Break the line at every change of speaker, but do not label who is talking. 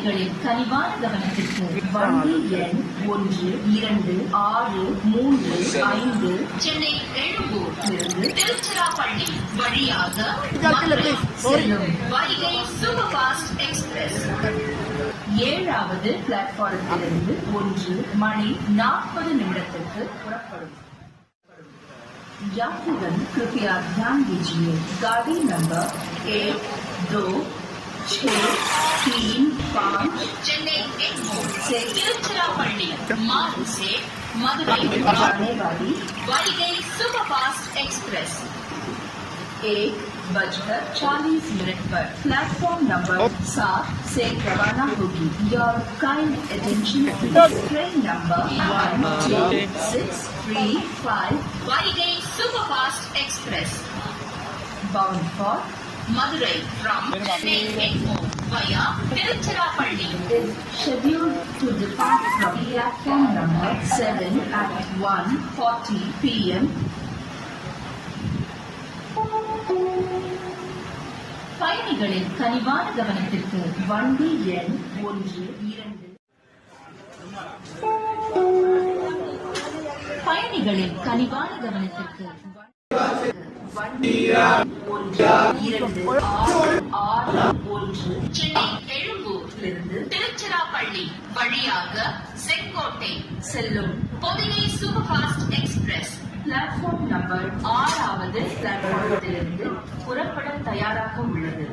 பயணிகளின் கனிவான கவனத்திற்கு வண்டி எண் 1, 2, 6, 3, 5 சென்னை எழும்பூரிலிருந்து திருச்சிராப்பள்ளி வழியாக மதுரை செல்லும் வைகை சூப்பர் ஃபாஸ்ட் எக்ஸ்பிரஸ் 7வது பிளாட்பாரத்திலிருந்து 1 மணி 40 நிமிடத்திற்கு புறப்படும். यात्रीगण कृपया ध्यान दीजिए, गाड़ी नंबर 1, 2, 6, 3, 5 चेन्नई से तिरुचिरापल्ली मार्ग से मदुरई जाने वाली वाईगई सुपरफास्ट एक्सप्रेस 1:40 पर प्लेटफॉर्म नंबर 7 से रवाना होगी. Your kind attention please. Train number 12635 Vaigai superfast express bound for Madurai from Chennai Egmore via Tiruchirappalli is scheduled to depart from platform number 7 at 1:40 p.m. பயணிகளின் கனிவான கவனத்திற்கு வண்டி எண் 1, 2 பயணிகளின் கனிவான கவனத்திற்கு வண்டி 1, 2, 6, 1 சென்னை எழும்பூரிலிருந்து திருச்சிராப்பள்ளி வழியாக செங்கோட்டை செல்லும் Pothigai superfast express platform number 6வது பிளாட்ஃபார்மத்திலிருந்து புறப்பட தயாராக உள்ளது.